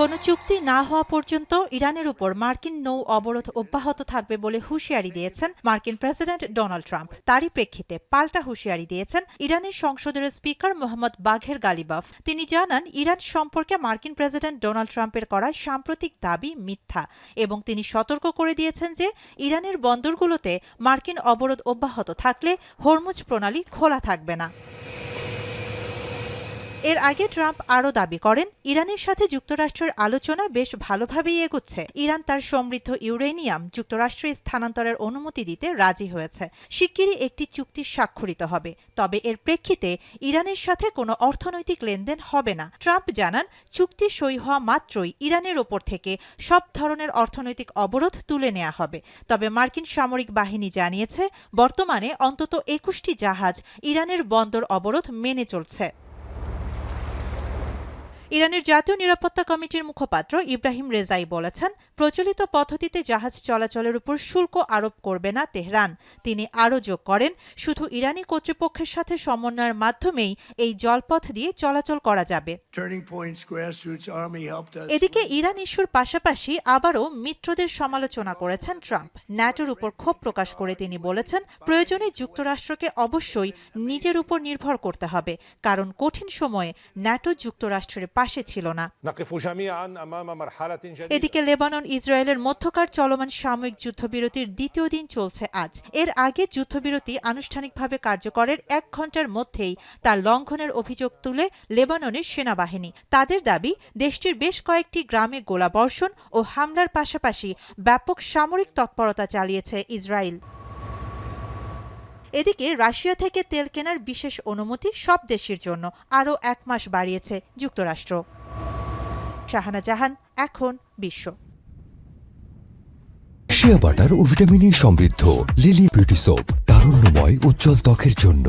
কোনো চুক্তি না হওয়া পর্যন্ত ইরানের উপর মার্কিন নৌ অবরোধ অব্যাহত থাকবে বলে হুঁশিয়ারি দিয়েছেন মার্কিন প্রেসিডেন্ট ডোনাল্ড ট্রাম্প। তারই প্রেক্ষিতে পাল্টা হুঁশিয়ারি দিয়েছেন ইরানের সংসদের স্পিকার মোহাম্মদ বাঘের গালিবাফ। তিনি জানান, ইরান সম্পর্কে মার্কিন প্রেসিডেন্ট ডোনাল্ড ট্রাম্পের করা সাম্প্রতিক দাবি মিথ্যা এবং তিনি সতর্ক করে দিয়েছেন যে ইরানের বন্দরগুলোতে মার্কিন অবরোধ অব্যাহত থাকলে হরমুজ প্রণালী খোলা থাকবে না। এর আগে ট্রাম্প আরও দাবি করেন, ইরানের সাথে যুক্তরাষ্ট্রের আলোচনা বেশ ভালোভাবেই এগোচ্ছে। ইরান তার সমৃদ্ধ ইউরেনিয়াম যুক্তরাষ্ট্রে স্থানান্তরের অনুমতি দিতে রাজি হয়েছে। শিগগিরই একটি চুক্তি স্বাক্ষরিত হবে, তবে এর প্রেক্ষিতে ইরানের সাথে কোনো অর্থনৈতিক লেনদেন হবে না। ট্রাম্প জানান, চুক্তি সই হওয়া মাত্রই ইরানের ওপর থেকে সব ধরনের অর্থনৈতিক অবরোধ তুলে নেওয়া হবে। তবে মার্কিন সামরিক বাহিনী জানিয়েছে, বর্তমানে অন্তত ২১টি জাহাজ ইরানের বন্দর অবরোধ মেনে চলছে। ইরানের জাতীয় নিরাপত্তা কমিটির মুখপাত্র ইব্রাহিম রেজাই বলেছেন, প্রচলিত পদ্ধতিতে জাহাজ চলাচলের উপর শুল্ক আরোপ করবে না তেহরান। তিনি আরও যোগ করেন, শুধু ইরানি কর্তৃপক্ষের সাথে সমন্বয়ের মাধ্যমেই এই জলপথ দিয়ে চলাচল করা যাবে। এদিকে ইরান ইস্যুর পাশাপাশি আবারও মিত্রদের সমালোচনা করেছেন ট্রাম্প। ন্যাটোর উপর ক্ষোভ প্রকাশ করে তিনি বলেছেন, প্রয়োজনে যুক্তরাষ্ট্রকে অবশ্যই নিজের উপর নির্ভর করতে হবে, কারণ কঠিন সময়ে ন্যাটো যুক্তরাষ্ট্রের পাশে ছিল না। এদিকে লেবানন ইসরায়েলের মধ্যকার চলমান সাময়িক যুদ্ধবিরতির দ্বিতীয় দিন চলছে আজ। এর আগে যুদ্ধবিরতি আনুষ্ঠানিকভাবে কার্যকরের ১ ঘণ্টার মধ্যেই তার লঙ্ঘনের অভিযোগ তুলে লেবাননের সেনাবাহিনী। তাদের দাবি, দেশটির বেশ কয়েকটি গ্রামে গোলাবর্ষণ ও হামলার পাশাপাশি ব্যাপক সামরিক তৎপরতা চালিয়েছে ইসরায়েল। এদিকে রাশিয়া থেকে তেল কেনার বিশেষ অনুমতি সব দেশের জন্য আরও ১ মাস বাড়িয়েছে যুক্তরাষ্ট্র। শাহানা জাহান, এখন বিশ্ব। শিয়া বাটার ও ভিটামিন ই সমৃদ্ধ লিলি বিউটি সোপ, তারুণ্যময় উজ্জ্বল ত্বকের জন্য।